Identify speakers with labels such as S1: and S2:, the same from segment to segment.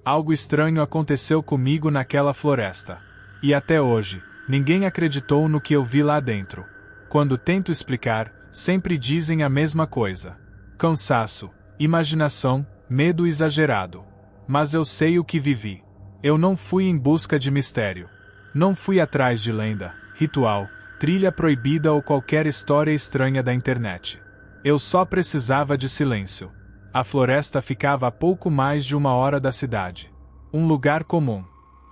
S1: Algo estranho aconteceu comigo naquela floresta. E até hoje, ninguém acreditou no que eu vi lá dentro. Quando tento explicar, sempre dizem a mesma coisa. Cansaço, imaginação, medo exagerado. Mas eu sei o que vivi. Eu não fui em busca de mistério. Não fui atrás de lenda, ritual, trilha proibida ou qualquer história estranha da internet. Eu só precisava de silêncio. A floresta ficava a pouco mais de 1 hora da cidade. Um lugar comum,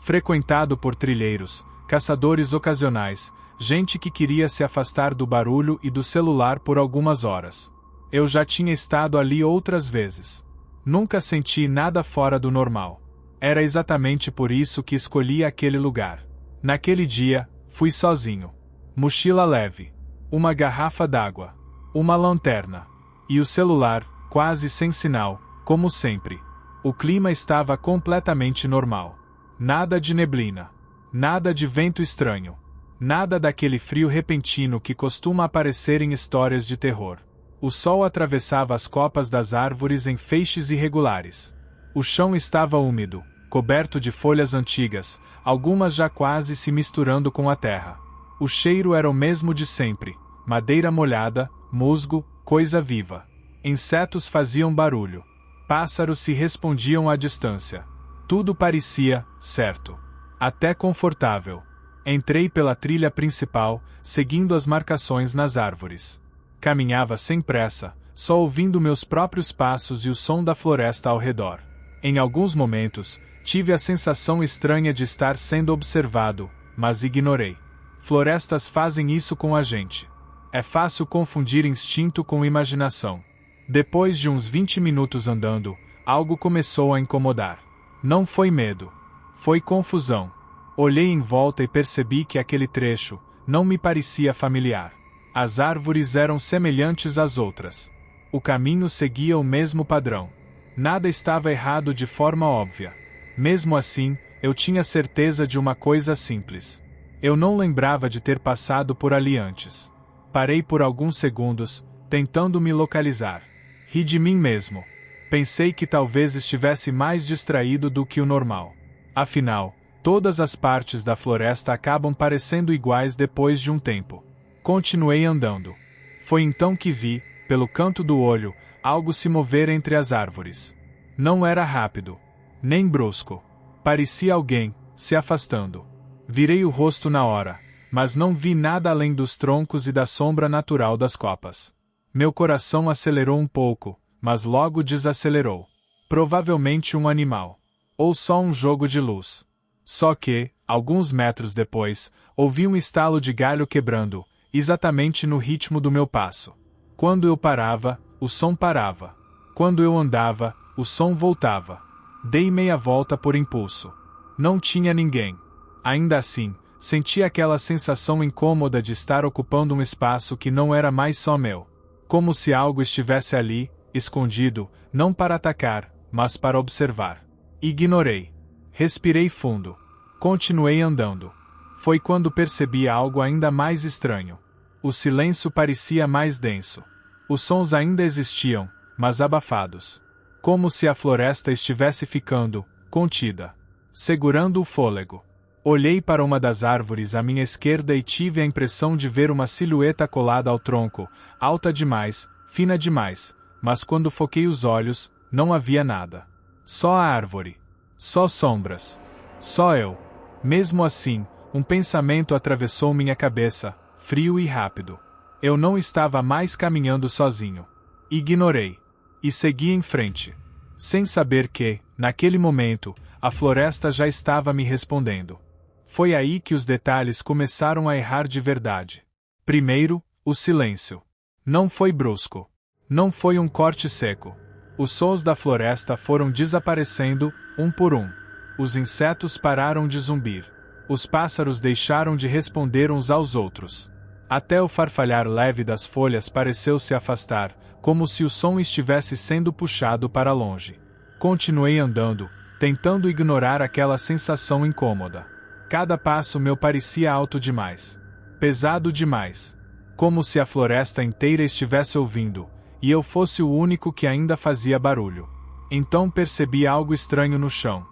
S1: frequentado por trilheiros, caçadores ocasionais, gente que queria se afastar do barulho e do celular por algumas horas. Eu já tinha estado ali outras vezes. Nunca senti nada fora do normal. Era exatamente por isso que escolhi aquele lugar. Naquele dia, fui sozinho. Mochila leve, uma garrafa d'água, uma lanterna e o celular, quase sem sinal, como sempre. O clima estava completamente normal. Nada de neblina, nada de vento estranho, nada daquele frio repentino que costuma aparecer em histórias de terror. O sol atravessava as copas das árvores em feixes irregulares. O chão estava úmido, coberto de folhas antigas, algumas já quase se misturando com a terra. O cheiro era o mesmo de sempre: madeira molhada, musgo, coisa viva. Insetos faziam barulho. Pássaros se respondiam à distância. Tudo parecia certo. Até confortável. Entrei pela trilha principal, seguindo as marcações nas árvores. Caminhava sem pressa, só ouvindo meus próprios passos e o som da floresta ao redor. Em alguns momentos, tive a sensação estranha de estar sendo observado, mas ignorei. Florestas fazem isso com a gente. É fácil confundir instinto com imaginação. Depois de uns 20 minutos andando, algo começou a incomodar. Não foi medo. Foi confusão. Olhei em volta e percebi que aquele trecho não me parecia familiar. As árvores eram semelhantes às outras. O caminho seguia o mesmo padrão. Nada estava errado de forma óbvia. Mesmo assim, eu tinha certeza de uma coisa simples. Eu não lembrava de ter passado por ali antes. Parei por alguns segundos, tentando me localizar. Ri de mim mesmo. Pensei que talvez estivesse mais distraído do que o normal. Afinal, todas as partes da floresta acabam parecendo iguais depois de um tempo. Continuei andando. Foi então que vi, pelo canto do olho, algo se mover entre as árvores. Não era rápido, nem brusco. Parecia alguém se afastando. Virei o rosto na hora, mas não vi nada além dos troncos e da sombra natural das copas. Meu coração acelerou um pouco, mas logo desacelerou. Provavelmente um animal. Ou só um jogo de luz. Só que, alguns metros depois, ouvi um estalo de galho quebrando, exatamente no ritmo do meu passo. Quando eu parava, o som parava. Quando eu andava, o som voltava. Dei meia volta por impulso. Não tinha ninguém. Ainda assim, senti aquela sensação incômoda de estar ocupando um espaço que não era mais só meu. Como se algo estivesse ali, escondido, não para atacar, mas para observar. Ignorei. Respirei fundo. Continuei andando. Foi quando percebi algo ainda mais estranho. O silêncio parecia mais denso. Os sons ainda existiam, mas abafados. Como se a floresta estivesse ficando contida, segurando o fôlego. Olhei para uma das árvores à minha esquerda e tive a impressão de ver uma silhueta colada ao tronco, alta demais, fina demais, mas quando foquei os olhos, não havia nada. Só a árvore. Só sombras. Só eu. Mesmo assim, um pensamento atravessou minha cabeça, frio e rápido. Eu não estava mais caminhando sozinho. Ignorei. E segui em frente. Sem saber que, naquele momento, a floresta já estava me respondendo. Foi aí que os detalhes começaram a errar de verdade. Primeiro, o silêncio. Não foi brusco. Não foi um corte seco. Os sons da floresta foram desaparecendo, um por um. Os insetos pararam de zumbir. Os pássaros deixaram de responder uns aos outros. Até o farfalhar leve das folhas pareceu se afastar, como se o som estivesse sendo puxado para longe. Continuei andando, tentando ignorar aquela sensação incômoda. Cada passo meu parecia alto demais. Pesado demais. Como se a floresta inteira estivesse ouvindo, e eu fosse o único que ainda fazia barulho. Então percebi algo estranho no chão.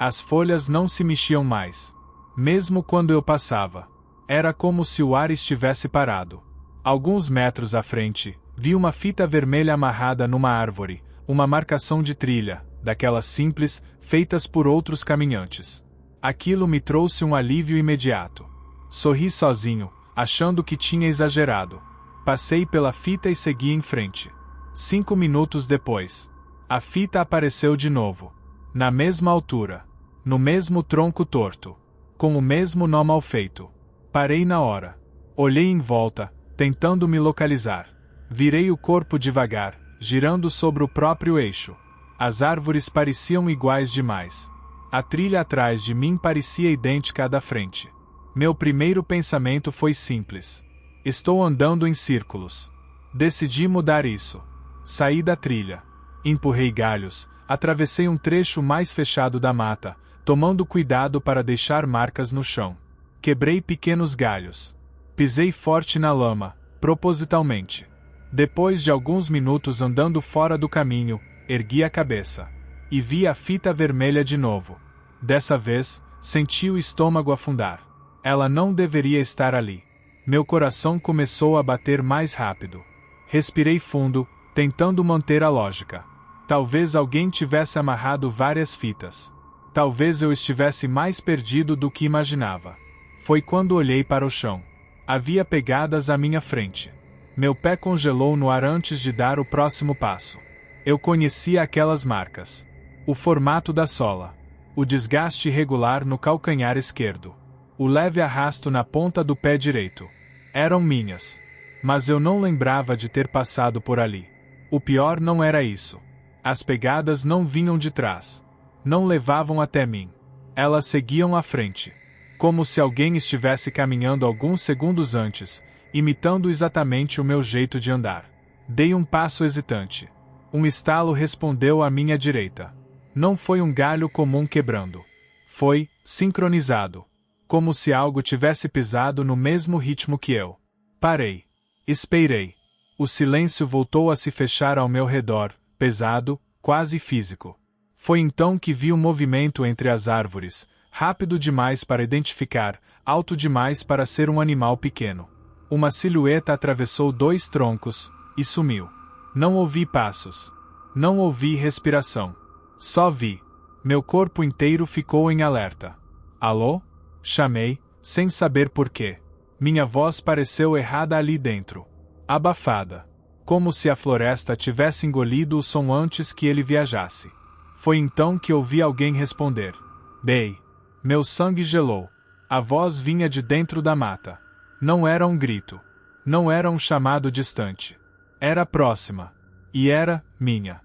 S1: As folhas não se mexiam mais. Mesmo quando eu passava. Era como se o ar estivesse parado. Alguns metros à frente, vi uma fita vermelha amarrada numa árvore, uma marcação de trilha, daquelas simples, feitas por outros caminhantes. Aquilo me trouxe um alívio imediato. Sorri sozinho, achando que tinha exagerado. Passei pela fita e segui em frente. 5 minutos depois, a fita apareceu de novo. Na mesma altura. No mesmo tronco torto. Com o mesmo nó mal feito. Parei na hora. Olhei em volta, tentando me localizar. Virei o corpo devagar, girando sobre o próprio eixo. As árvores pareciam iguais demais. A trilha atrás de mim parecia idêntica à da frente. Meu primeiro pensamento foi simples. Estou andando em círculos. Decidi mudar isso. Saí da trilha. Empurrei galhos, atravessei um trecho mais fechado da mata, tomando cuidado para deixar marcas no chão. Quebrei pequenos galhos. Pisei forte na lama, propositalmente. Depois de alguns minutos andando fora do caminho, ergui a cabeça. E vi a fita vermelha de novo. Dessa vez, senti o estômago afundar. Ela não deveria estar ali. Meu coração começou a bater mais rápido. Respirei fundo, tentando manter a lógica. Talvez alguém tivesse amarrado várias fitas. Talvez eu estivesse mais perdido do que imaginava. Foi quando olhei para o chão. Havia pegadas à minha frente. Meu pé congelou no ar antes de dar o próximo passo. Eu conhecia aquelas marcas. O formato da sola. O desgaste irregular no calcanhar esquerdo. O leve arrasto na ponta do pé direito. Eram minhas. Mas eu não lembrava de ter passado por ali. O pior não era isso. As pegadas não vinham de trás. Não levavam até mim. Elas seguiam à frente. Como se alguém estivesse caminhando alguns segundos antes, imitando exatamente o meu jeito de andar. Dei um passo hesitante. Um estalo respondeu à minha direita. Não foi um galho comum quebrando. Foi, sincronizado. Como se algo tivesse pisado no mesmo ritmo que eu. Parei. Esperei. O silêncio voltou a se fechar ao meu redor, pesado, quase físico. Foi então que vi um movimento entre as árvores, rápido demais para identificar, alto demais para ser um animal pequeno. Uma silhueta atravessou 2 troncos, e sumiu. Não ouvi passos. Não ouvi respiração. Só vi. Meu corpo inteiro ficou em alerta. Alô? Chamei, sem saber porquê. Minha voz pareceu errada ali dentro. Abafada. Como se a floresta tivesse engolido o som antes que ele viajasse. Foi então que ouvi alguém responder. Bey. Meu sangue gelou. A voz vinha de dentro da mata. Não era um grito. Não era um chamado distante. Era próxima. E era minha.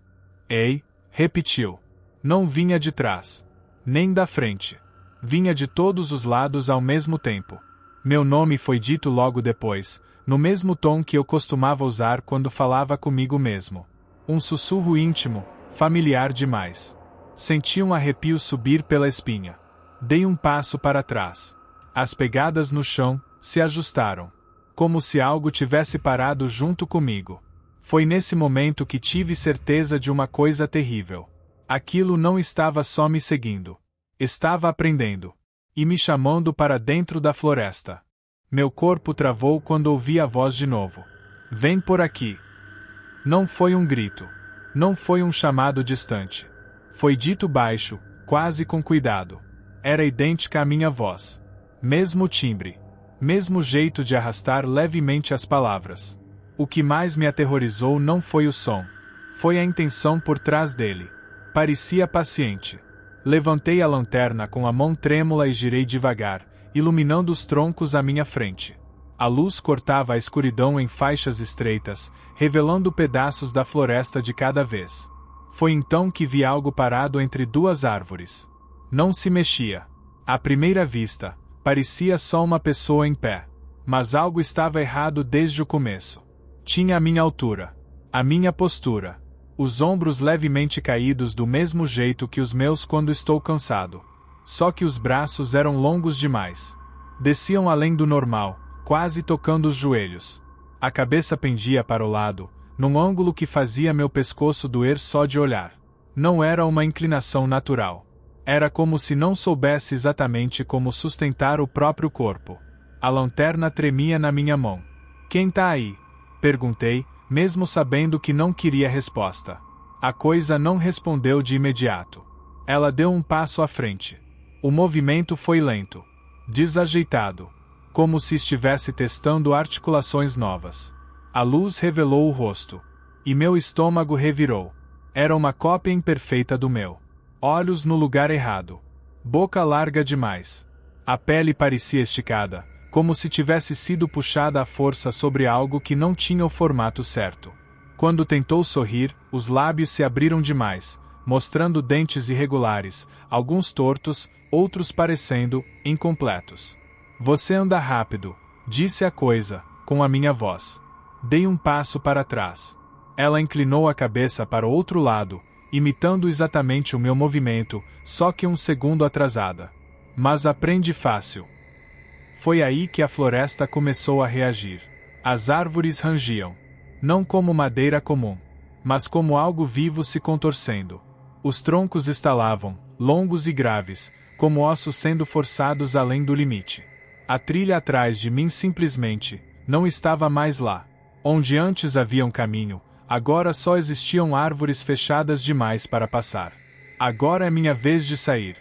S1: Ei, repetiu. Não vinha de trás. Nem da frente. Vinha de todos os lados ao mesmo tempo. Meu nome foi dito logo depois, no mesmo tom que eu costumava usar quando falava comigo mesmo. Um sussurro íntimo, familiar demais. Senti um arrepio subir pela espinha. Dei um passo para trás. As pegadas no chão se ajustaram. Como se algo tivesse parado junto comigo. Foi nesse momento que tive certeza de uma coisa terrível. Aquilo não estava só me seguindo. Estava aprendendo. E me chamando para dentro da floresta. Meu corpo travou quando ouvi a voz de novo. Vem por aqui. Não foi um grito. Não foi um chamado distante. Foi dito baixo, quase com cuidado. Era idêntica à minha voz. Mesmo timbre. Mesmo jeito de arrastar levemente as palavras. O que mais me aterrorizou não foi o som. Foi a intenção por trás dele. Parecia paciente. Levantei a lanterna com a mão trêmula e girei devagar, iluminando os troncos à minha frente. A luz cortava a escuridão em faixas estreitas, revelando pedaços da floresta de cada vez. Foi então que vi algo parado entre 2 árvores. Não se mexia. À primeira vista, parecia só uma pessoa em pé. Mas algo estava errado desde o começo. Tinha a minha altura. A minha postura. Os ombros levemente caídos do mesmo jeito que os meus quando estou cansado. Só que os braços eram longos demais. Desciam além do normal, quase tocando os joelhos. A cabeça pendia para o lado, num ângulo que fazia meu pescoço doer só de olhar. Não era uma inclinação natural. Era como se não soubesse exatamente como sustentar o próprio corpo. A lanterna tremia na minha mão. Quem tá aí? Perguntei, mesmo sabendo que não queria resposta. A coisa não respondeu de imediato. Ela deu um passo à frente. O movimento foi lento, desajeitado, como se estivesse testando articulações novas. A luz revelou o rosto. E meu estômago revirou. Era uma cópia imperfeita do meu. Olhos no lugar errado. Boca larga demais. A pele parecia esticada, como se tivesse sido puxada à força sobre algo que não tinha o formato certo. Quando tentou sorrir, os lábios se abriram demais, mostrando dentes irregulares, alguns tortos, outros parecendo incompletos. Você anda rápido, disse a coisa, com a minha voz. Dei um passo para trás. Ela inclinou a cabeça para o outro lado, imitando exatamente o meu movimento, só que um segundo atrasada. Mas aprende fácil. Foi aí que a floresta começou a reagir. As árvores rangiam. Não como madeira comum, mas como algo vivo se contorcendo. Os troncos estalavam, longos e graves, como ossos sendo forçados além do limite. A trilha atrás de mim simplesmente não estava mais lá. Onde antes havia um caminho, agora só existiam árvores fechadas demais para passar. Agora é minha vez de sair.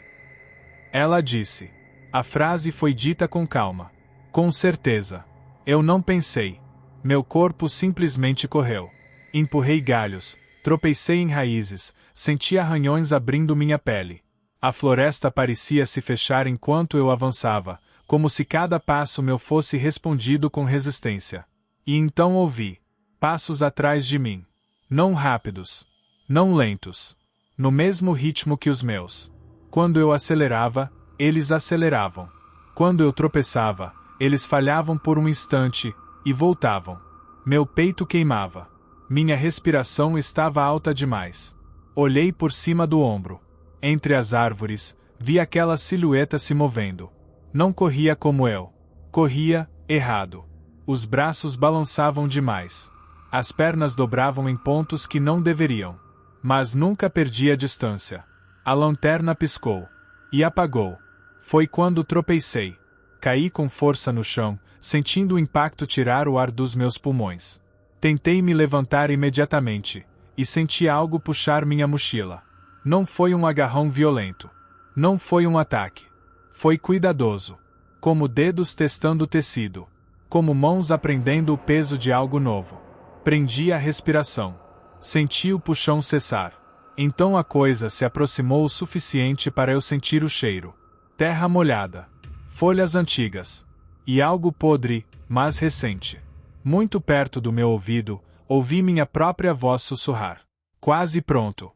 S1: Ela disse. A frase foi dita com calma. Com certeza. Eu não pensei. Meu corpo simplesmente correu. Empurrei galhos, tropecei em raízes, senti arranhões abrindo minha pele. A floresta parecia se fechar enquanto eu avançava, como se cada passo meu fosse respondido com resistência. E então ouvi passos atrás de mim. Não rápidos. Não lentos. No mesmo ritmo que os meus. Quando eu acelerava, eles aceleravam. Quando eu tropeçava, eles falhavam por um instante e voltavam. Meu peito queimava. Minha respiração estava alta demais. Olhei por cima do ombro. Entre as árvores, vi aquela silhueta se movendo. Não corria como eu. Corria errado. Os braços balançavam demais. As pernas dobravam em pontos que não deveriam. Mas nunca perdi a distância. A lanterna piscou. E apagou. Foi quando tropecei. Caí com força no chão, sentindo o impacto tirar o ar dos meus pulmões. Tentei me levantar imediatamente, e senti algo puxar minha mochila. Não foi um agarrão violento. Não foi um ataque. Foi cuidadoso. Como dedos testando o tecido. Como mãos aprendendo o peso de algo novo. Prendi a respiração. Senti o puxão cessar. Então a coisa se aproximou o suficiente para eu sentir o cheiro. Terra molhada. Folhas antigas. E algo podre, mas recente. Muito perto do meu ouvido, ouvi minha própria voz sussurrar. Quase pronto.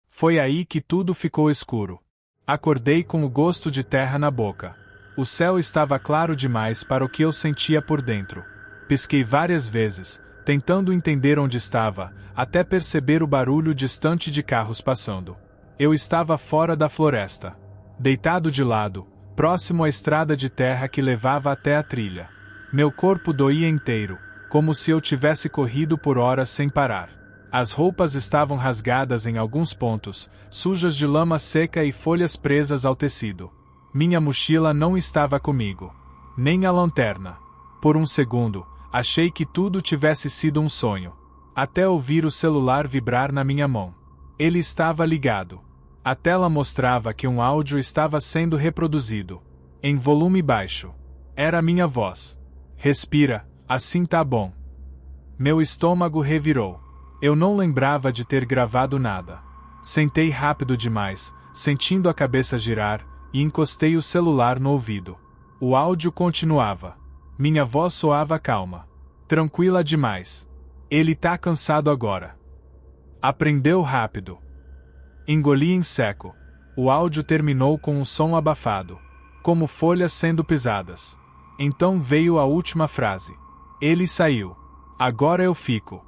S1: Foi aí que tudo ficou escuro. Acordei com o gosto de terra na boca. O céu estava claro demais para o que eu sentia por dentro. Pisquei várias vezes, tentando entender onde estava, até perceber o barulho distante de carros passando. Eu estava fora da floresta. Deitado de lado, próximo à estrada de terra que levava até a trilha. Meu corpo doía inteiro, como se eu tivesse corrido por horas sem parar. As roupas estavam rasgadas em alguns pontos, sujas de lama seca e folhas presas ao tecido. Minha mochila não estava comigo. Nem a lanterna. Por um segundo, achei que tudo tivesse sido um sonho. Até ouvir o celular vibrar na minha mão. Ele estava ligado. A tela mostrava que um áudio estava sendo reproduzido. Em volume baixo. Era minha voz. Respira, assim tá bom. Meu estômago revirou. Eu não lembrava de ter gravado nada. Sentei rápido demais, sentindo a cabeça girar, e encostei o celular no ouvido. O áudio continuava. Minha voz soava calma. Tranquila demais. Ele tá cansado agora. Aprendeu rápido. Engoli em seco. O áudio terminou com um som abafado. Como folhas sendo pisadas. Então veio a última frase. Ele saiu. Agora eu fico.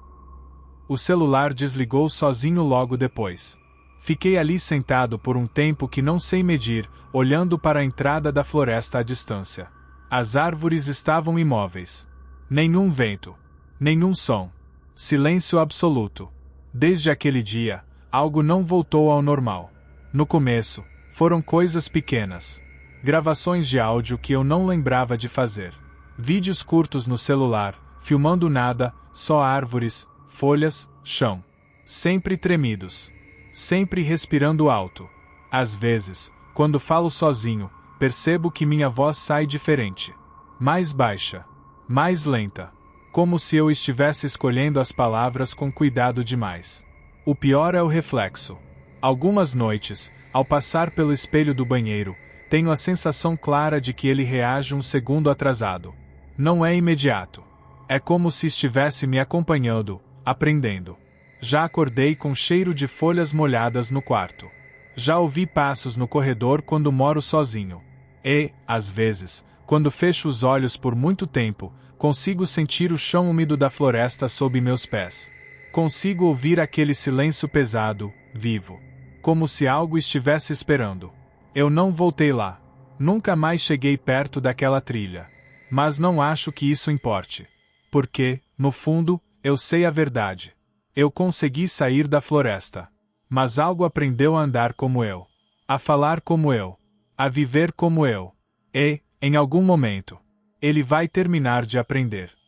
S1: O celular desligou sozinho logo depois. Fiquei ali sentado por um tempo que não sei medir, olhando para a entrada da floresta à distância. As árvores estavam imóveis. Nenhum vento. Nenhum som. Silêncio absoluto. Desde aquele dia, algo não voltou ao normal. No começo, Foram coisas pequenas. Gravações de áudio que eu não lembrava de fazer. Vídeos curtos no celular, filmando nada, só árvores, folhas, chão. Sempre tremidos. Sempre respirando alto. Às vezes, quando falo sozinho, percebo que minha voz sai diferente. Mais baixa. Mais lenta. Como se eu estivesse escolhendo as palavras com cuidado demais. O pior é o reflexo. Algumas noites, ao passar pelo espelho do banheiro, tenho a sensação clara de que ele reage um segundo atrasado. Não é imediato. É como se estivesse me acompanhando, aprendendo. Já acordei com cheiro de folhas molhadas no quarto. Já ouvi passos no corredor quando moro sozinho. E, às vezes, quando fecho os olhos por muito tempo, consigo sentir o chão úmido da floresta sob meus pés. Consigo ouvir aquele silêncio pesado, vivo. Como se algo estivesse esperando. Eu não voltei lá. Nunca mais cheguei perto daquela trilha. Mas não acho que isso importe. Porque, no fundo, eu sei a verdade. Eu consegui sair da floresta. Mas algo aprendeu a andar como eu. A falar como eu. A viver como eu. E, em algum momento, ele vai terminar de aprender.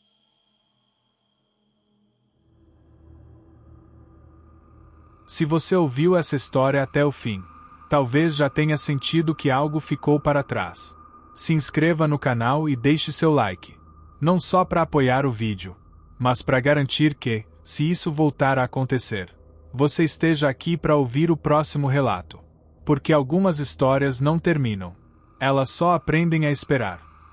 S1: Se você ouviu essa história até o fim, talvez já tenha sentido que algo ficou para trás. Se inscreva no canal e deixe seu like. Não só para apoiar o vídeo, mas para garantir que, se isso voltar a acontecer, você esteja aqui para ouvir o próximo relato. Porque algumas histórias não terminam. Elas só aprendem a esperar.